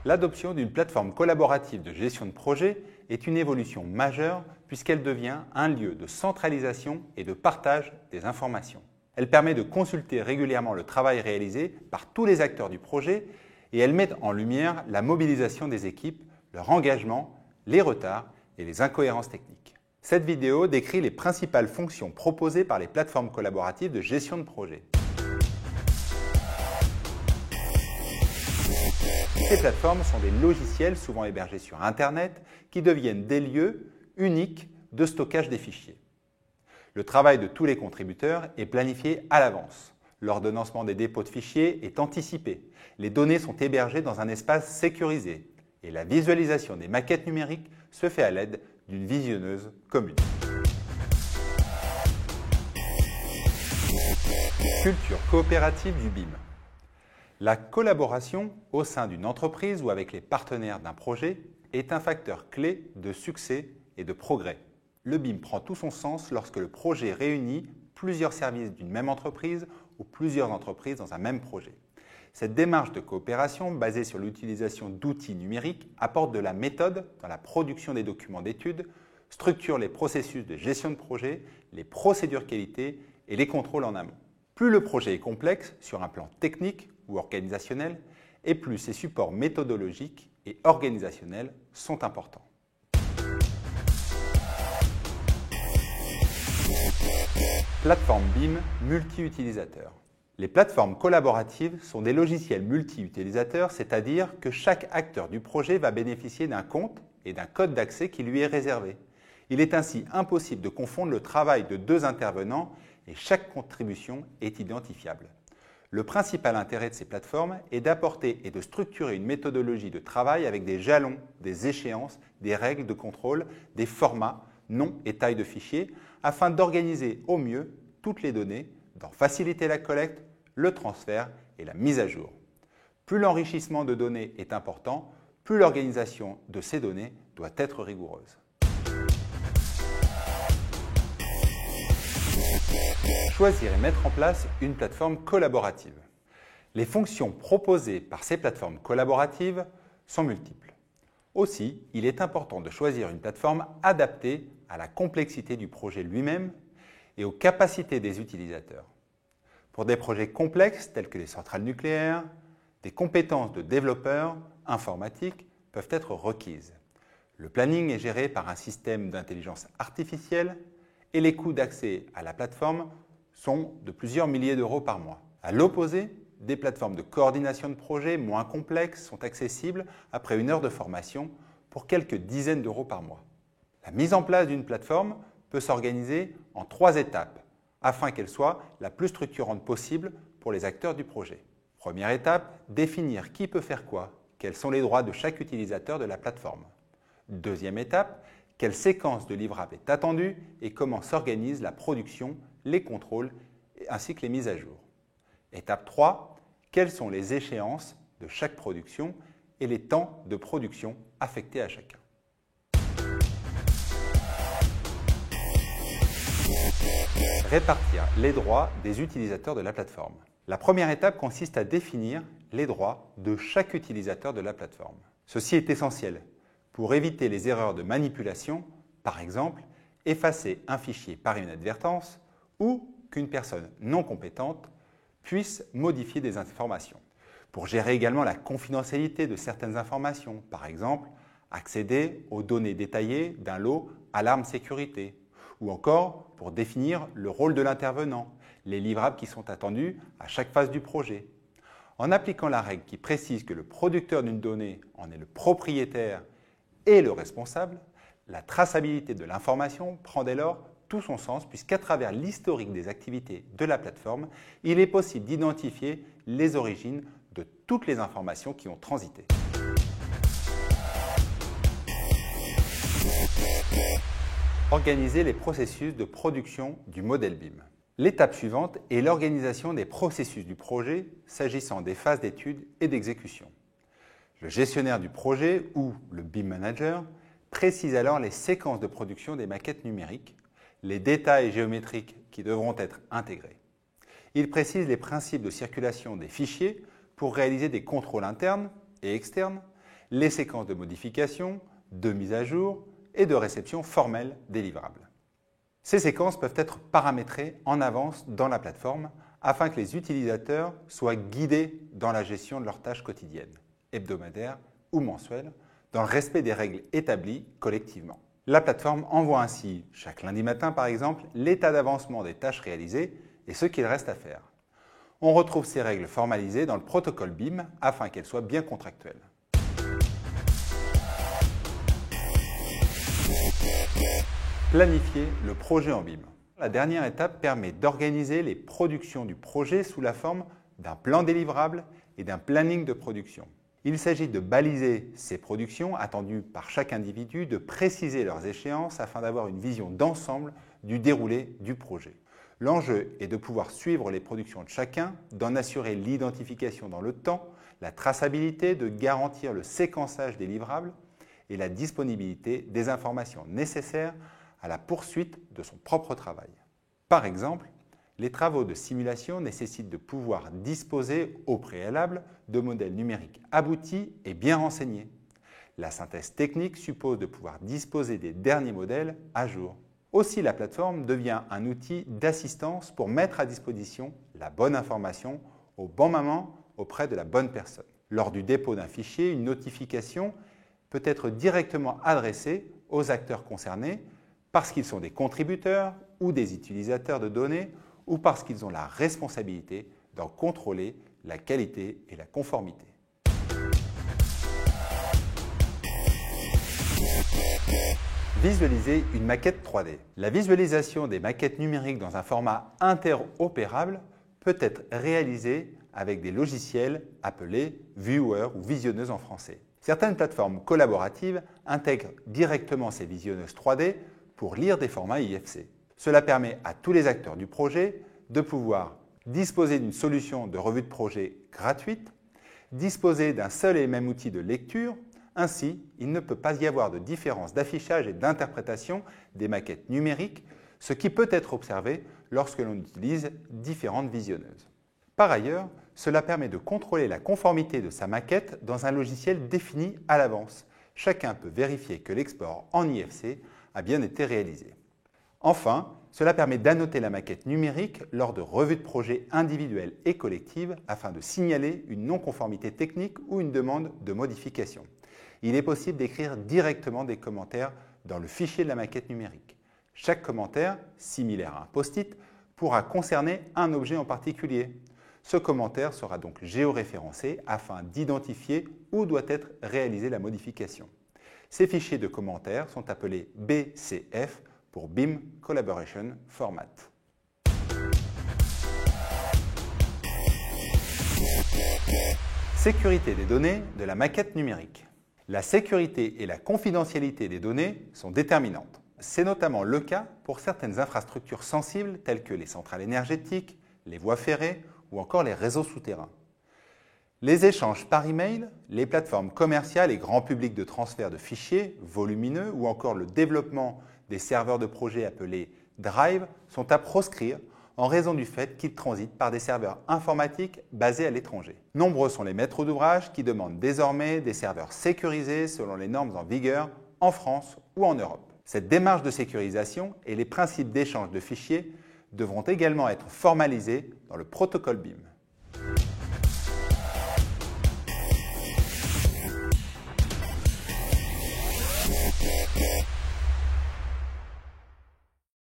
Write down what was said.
L'adoption d'une plateforme collaborative de gestion de projet est une évolution majeure puisqu'elle devient un lieu de centralisation et de partage des informations. Elle permet de consulter régulièrement le travail réalisé par tous les acteurs du projet et elle met en lumière la mobilisation des équipes, leur engagement, les retards et les incohérences techniques. Cette vidéo décrit les principales fonctions proposées par les plateformes collaboratives de gestion de projet. Ces plateformes sont des logiciels souvent hébergés sur Internet qui deviennent des lieux uniques de stockage des fichiers. Le travail de tous les contributeurs est planifié à l'avance. L'ordonnancement des dépôts de fichiers est anticipé. Les données sont hébergées dans un espace sécurisé et la visualisation des maquettes numériques se fait à l'aide d'une visionneuse commune. Culture coopérative du BIM. La collaboration au sein d'une entreprise ou avec les partenaires d'un projet est un facteur clé de succès et de progrès. Le BIM prend tout son sens lorsque le projet réunit plusieurs services d'une même entreprise ou plusieurs entreprises dans un même projet. Cette démarche de coopération, basée sur l'utilisation d'outils numériques, apporte de la méthode dans la production des documents d'études, structure les processus de gestion de projet, les procédures qualité et les contrôles en amont. Plus le projet est complexe sur un plan technique ou organisationnel, et plus ses supports méthodologiques et organisationnels sont importants. Plateforme BIM multi-utilisateur. Les plateformes collaboratives sont des logiciels multi-utilisateurs, c'est-à-dire que chaque acteur du projet va bénéficier d'un compte et d'un code d'accès qui lui est réservé. Il est ainsi impossible de confondre le travail de deux intervenants et chaque contribution est identifiable. Le principal intérêt de ces plateformes est d'apporter et de structurer une méthodologie de travail avec des jalons, des échéances, des règles de contrôle, des formats, noms et tailles de fichiers, afin d'organiser au mieux toutes les données, d'en faciliter la collecte, le transfert et la mise à jour. Plus l'enrichissement de données est important, plus l'organisation de ces données doit être rigoureuse. Choisir et mettre en place une plateforme collaborative. Les fonctions proposées par ces plateformes collaboratives sont multiples. Aussi, il est important de choisir une plateforme adaptée à la complexité du projet lui-même et aux capacités des utilisateurs. Pour des projets complexes tels que les centrales nucléaires, des compétences de développeurs informatiques peuvent être requises. Le planning est géré par un système d'intelligence artificielle et les coûts d'accès à la plateforme sont de plusieurs milliers d'euros par mois. À l'opposé, des plateformes de coordination de projets moins complexes sont accessibles après une heure de formation pour quelques dizaines d'euros par mois. La mise en place d'une plateforme peut s'organiser en 3 étapes afin qu'elle soit la plus structurante possible pour les acteurs du projet. Première étape, définir qui peut faire quoi, quels sont les droits de chaque utilisateur de la plateforme. Deuxième étape, quelle séquence de livrables est attendue et comment s'organise la production, les contrôles ainsi que les mises à jour. Étape 3, quelles sont les échéances de chaque production et les temps de production affectés à chacun. Répartir les droits des utilisateurs de la plateforme. La première étape consiste à définir les droits de chaque utilisateur de la plateforme. Ceci est essentiel pour éviter les erreurs de manipulation, par exemple, effacer un fichier par inadvertance ou qu'une personne non compétente puisse modifier des informations. Pour gérer également la confidentialité de certaines informations, par exemple, accéder aux données détaillées d'un lot alarme sécurité, ou encore pour définir le rôle de l'intervenant, les livrables qui sont attendus à chaque phase du projet. En appliquant la règle qui précise que le producteur d'une donnée en est le propriétaire et le responsable, la traçabilité de l'information prend dès lors tout son sens puisqu'à travers l'historique des activités de la plateforme, il est possible d'identifier les origines de toutes les informations qui ont transité. Organiser les processus de production du modèle BIM. L'étape suivante est l'organisation des processus du projet s'agissant des phases d'étude et d'exécution. Le gestionnaire du projet ou le BIM manager précise alors les séquences de production des maquettes numériques, les détails géométriques qui devront être intégrés. Il précise les principes de circulation des fichiers pour réaliser des contrôles internes et externes, les séquences de modification, de mise à jour et de réception formelle des livrables. Ces séquences peuvent être paramétrées en avance dans la plateforme afin que les utilisateurs soient guidés dans la gestion de leurs tâches quotidiennes, hebdomadaires ou mensuelles, dans le respect des règles établies collectivement. La plateforme envoie ainsi, chaque lundi matin par exemple, l'état d'avancement des tâches réalisées et ce qu'il reste à faire. On retrouve ces règles formalisées dans le protocole BIM afin qu'elles soient bien contractuelles. Planifier le projet en BIM. La dernière étape permet d'organiser les productions du projet sous la forme d'un plan délivrable et d'un planning de production. Il s'agit de baliser ces productions attendues par chaque individu, de préciser leurs échéances afin d'avoir une vision d'ensemble du déroulé du projet. L'enjeu est de pouvoir suivre les productions de chacun, d'en assurer l'identification dans le temps, la traçabilité, de garantir le séquençage des livrables et la disponibilité des informations nécessaires à la poursuite de son propre travail. Par exemple, les travaux de simulation nécessitent de pouvoir disposer au préalable de modèles numériques aboutis et bien renseignés. La synthèse technique suppose de pouvoir disposer des derniers modèles à jour. Aussi, la plateforme devient un outil d'assistance pour mettre à disposition la bonne information au bon moment auprès de la bonne personne. Lors du dépôt d'un fichier, une notification peut être directement adressée aux acteurs concernés parce qu'ils sont des contributeurs ou des utilisateurs de données ou parce qu'ils ont la responsabilité d'en contrôler la qualité et la conformité. Visualiser une maquette 3D. La visualisation des maquettes numériques dans un format interopérable peut être réalisée avec des logiciels appelés viewers ou visionneuses en français. Certaines plateformes collaboratives intègrent directement ces visionneuses 3D pour lire des formats IFC. Cela permet à tous les acteurs du projet de pouvoir disposer d'une solution de revue de projet gratuite, disposer d'un seul et même outil de lecture. Ainsi, il ne peut pas y avoir de différence d'affichage et d'interprétation des maquettes numériques, ce qui peut être observé lorsque l'on utilise différentes visionneuses. Par ailleurs, cela permet de contrôler la conformité de sa maquette dans un logiciel défini à l'avance. Chacun peut vérifier que l'export en IFC a bien été réalisé. Enfin, cela permet d'annoter la maquette numérique lors de revues de projet individuelles et collectives afin de signaler une non-conformité technique ou une demande de modification. Il est possible d'écrire directement des commentaires dans le fichier de la maquette numérique. Chaque commentaire, similaire à un post-it, pourra concerner un objet en particulier. Ce commentaire sera donc géoréférencé afin d'identifier où doit être réalisée la modification. Ces fichiers de commentaires sont appelés BCF pour BIM Collaboration Format. Sécurité des données de la maquette numérique. La sécurité et la confidentialité des données sont déterminantes. C'est notamment le cas pour certaines infrastructures sensibles telles que les centrales énergétiques, les voies ferrées ou encore les réseaux souterrains. Les échanges par email, les plateformes commerciales et grand public de transfert de fichiers volumineux ou encore le développement des serveurs de projet appelés Drive sont à proscrire en raison du fait qu'ils transitent par des serveurs informatiques basés à l'étranger. Nombreux sont les maîtres d'ouvrage qui demandent désormais des serveurs sécurisés selon les normes en vigueur en France ou en Europe. Cette démarche de sécurisation et les principes d'échange de fichiers devront également être formalisés dans le protocole BIM.